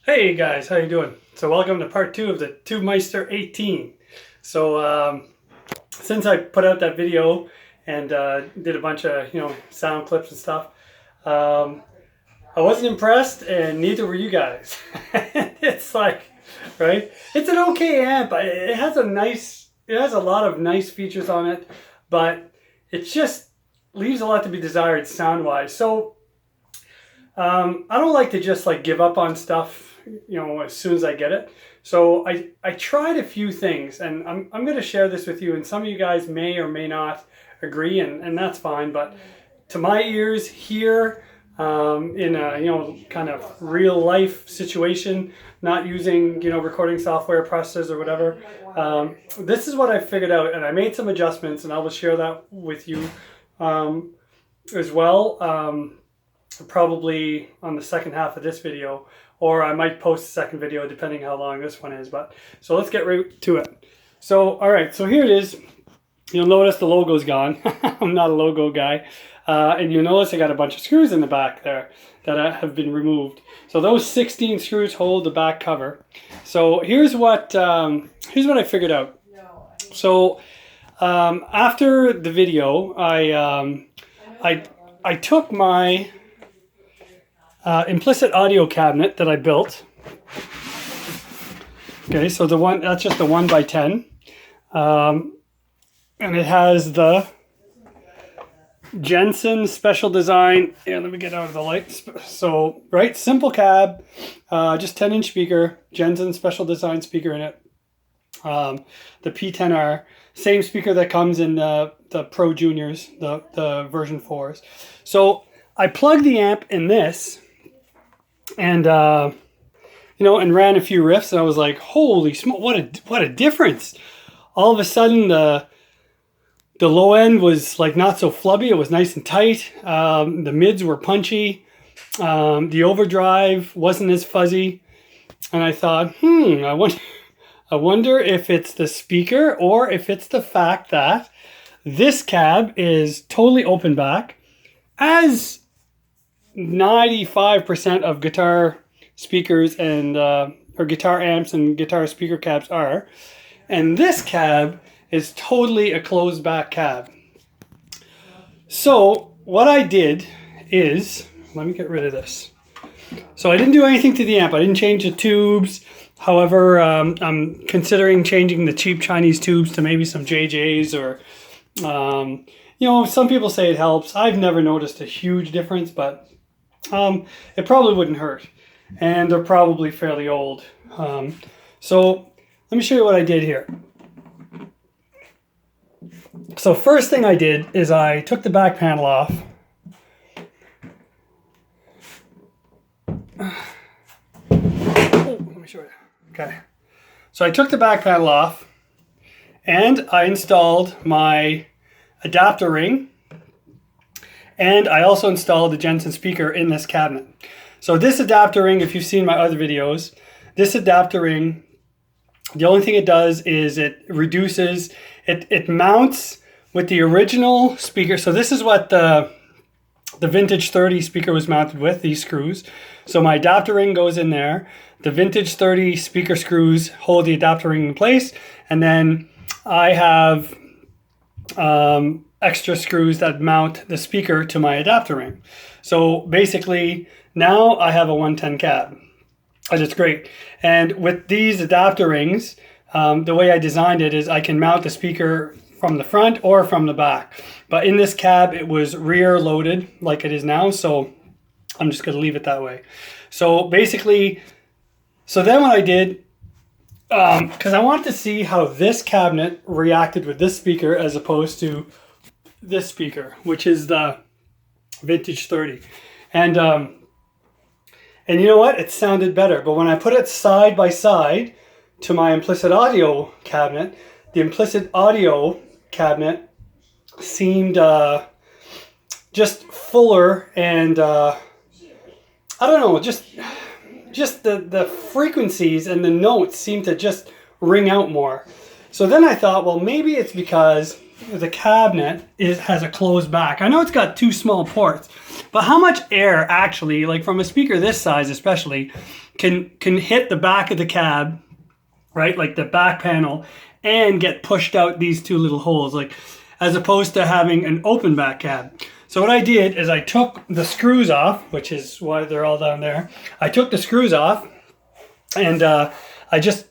Hey guys, how you doing? So welcome to part 2 of the Tubemeister 18. So since I put out that video and did a bunch of sound clips and stuff, um, I wasn't impressed, and neither were you guys. It's like, right? It's an okay amp. It has a lot of nice features on it, but it just leaves a lot to be desired sound-wise. So I don't like to just like give up on stuff, as soon as I get it. So I tried a few things, and I'm going to share this with you, and some of you guys may or may not agree, and that's fine. But to my ears here, in a kind of real life situation, not using recording software, presses or whatever, this is what I figured out, and I made some adjustments, and I will share that with you as well. Probably on the second half of this video, or I might post a second video depending how long this one is. But so let's get right to it. So all right, so here it is. You'll notice the logo's gone. I'm not a logo guy, and you'll notice I got a bunch of screws in the back there that have been removed. So those 16 screws hold the back cover. So here's what I figured out. So after the video, I took my implicit audio cabinet that I built. Okay, so that's just the 1x10, and it has the Jensen special design. Yeah, let me get out of the light. So right, simple cab, just 10-inch speaker, Jensen special design speaker in it. The P10R, same speaker that comes in the Pro Juniors, the version 4s. So I plugged the amp in this, and and ran a few riffs, and I was like, holy smoke, what a difference. All of a sudden the low end was like not so flubby, it was nice and tight. The mids were punchy. The overdrive wasn't as fuzzy. And I thought, I wonder if it's the speaker or if it's the fact that this cab is totally open back, as 95% of guitar speakers and or guitar amps and guitar speaker cabs are, and this cab is totally a closed back cab. So what I did is, let me get rid of this. So I didn't do anything to the amp. I didn't change the tubes. However, I'm considering changing the cheap Chinese tubes to maybe some JJs, or some people say it helps. I've never noticed a huge difference, but it probably wouldn't hurt, and they're probably fairly old. So let me show you what I did here. So first thing I did is I took the back panel off. Let me show you. Okay. So I took the back panel off, and I installed my adapter ring. And I also installed the Jensen speaker in this cabinet. So this adapter ring, if you've seen my other videos, this adapter ring, the only thing it does is it reduces, it mounts with the original speaker. So this is what the Vintage 30 speaker was mounted with, these screws. So my adapter ring goes in there. The Vintage 30 speaker screws hold the adapter ring in place. And then I have extra screws that mount the speaker to my adapter ring. So basically now I have a 110 cab, and it's great. And with these adapter rings, the way I designed it is I can mount the speaker from the front or from the back. But in this cab, it was rear loaded like it is now, so I'm just going to leave it that way. So basically, so then what I did, because I wanted to see how this cabinet reacted with this speaker as opposed to this speaker, which is the Vintage 30. And you know what? It sounded better. But when I put it side by side to my implicit audio cabinet, the implicit audio cabinet seemed just fuller, and I don't know, just the frequencies and the notes seem to just ring out more. So then I thought, well, maybe it's because the cabinet has a closed back. I know it's got 2 small ports, but how much air actually, like from a speaker this size especially, can hit the back of the cab, right? Like the back panel, and get pushed out these 2 little holes, like as opposed to having an open back cab. So what I did is I took the screws off, which is why they're all down there. I took the screws off and I just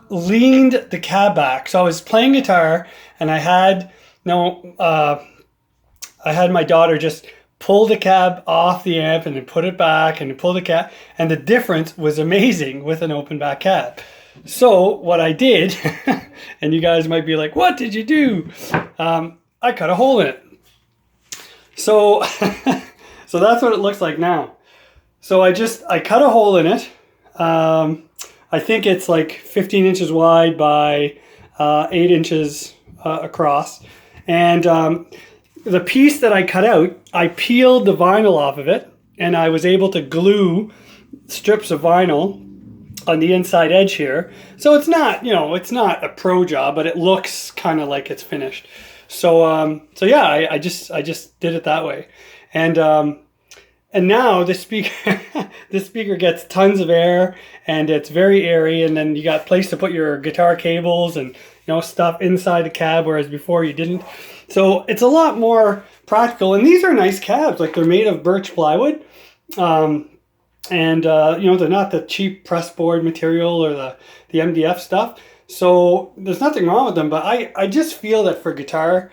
leaned the cab back. So I was playing guitar and I had my daughter just pull the cab off the amp and then put it back and then pull the cab, and the difference was amazing with an open back cab. So what I did, and you guys might be like, what did you do? I cut a hole in it. So, so that's what it looks like now. So I cut a hole in it. I think it's like 15 inches wide by 8 inches across. And the piece that I cut out, I peeled the vinyl off of it, and I was able to glue strips of vinyl on the inside edge here. So it's not, it's not a pro job, but it looks kind of like it's finished. So, so yeah, I just did it that way. And now this speaker gets tons of air, and it's very airy, and then you got place to put your guitar cables and stuff inside the cab, whereas before you didn't. So it's a lot more practical, and these are nice cabs. Like, they're made of birch plywood, and they're not the cheap pressboard material or the MDF stuff. So there's nothing wrong with them, but I just feel that for guitar,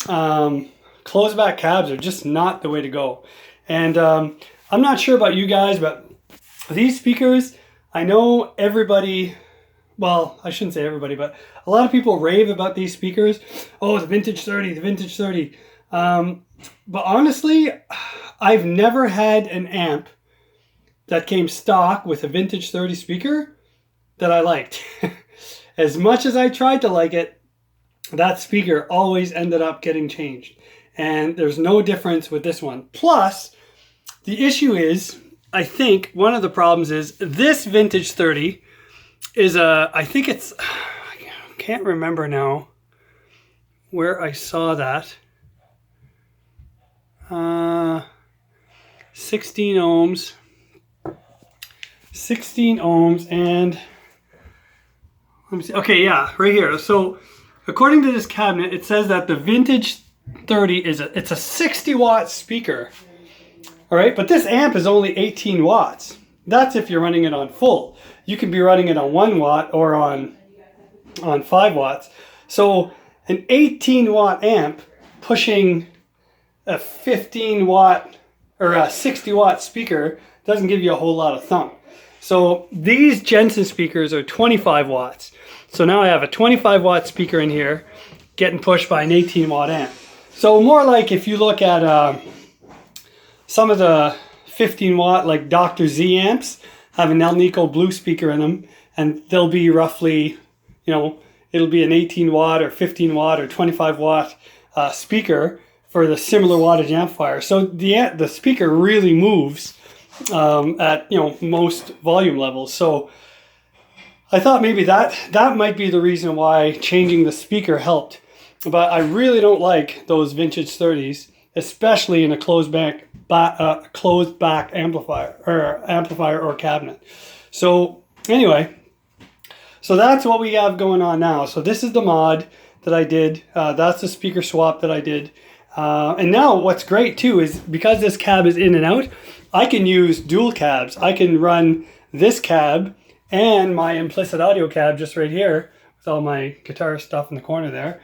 closed back cabs are just not the way to go. And I'm not sure about you guys, but these speakers, I know everybody, well, I shouldn't say everybody, but a lot of people rave about these speakers. Oh, the Vintage 30, the Vintage 30. But honestly, I've never had an amp that came stock with a Vintage 30 speaker that I liked. As much as I tried to like it, that speaker always ended up getting changed. And there's no difference with this one. Plus, the issue is, I think one of the problems is this Vintage 30 is I think it's, I can't remember now where I saw that. 16 ohms. 16 ohms, and let me see. Okay, yeah, right here. So according to this cabinet, it says that the Vintage 30 it's a 60 watt speaker. All right, but this amp is only 18 watts. That's if you're running it on full. You can be running it on 1 watt or on 5 watts. So an 18 watt amp pushing a 15 watt or a 60 watt speaker doesn't give you a whole lot of thump. So these Jensen speakers are 25 watts. So now I have a 25 watt speaker in here getting pushed by an 18 watt amp. So more like if you look at some of the 15 watt like Dr. Z amps have an Alnico Blue speaker in them, and they'll be roughly, it'll be an 18 watt or 15 watt or 25 watt speaker for the similar wattage amplifier. So the speaker really moves at most volume levels. So I thought maybe that might be the reason why changing the speaker helped. But I really don't like those Vintage 30s, especially in a closed back amplifier or cabinet. So anyway, so that's what we have going on now. So this is the mod that I did. That's the speaker swap that I did. And now what's great too is because this cab is in and out, I can use dual cabs. I can run this cab and my implicit audio cab just right here with all my guitar stuff in the corner there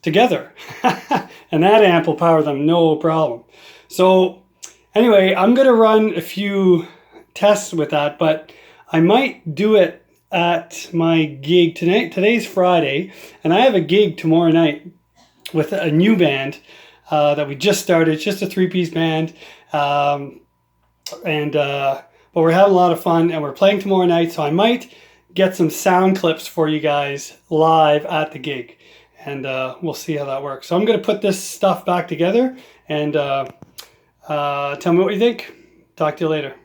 together. And that amp will power them no problem. So anyway, I'm going to run a few tests with that, but I might do it at my gig tonight. Today's Friday, and I have a gig tomorrow night with a new band that we just started. It's just a 3-piece band. But we're having a lot of fun, and we're playing tomorrow night, so I might get some sound clips for you guys live at the gig, and we'll see how that works. So I'm going to put this stuff back together, and tell me what you think. Talk to you later.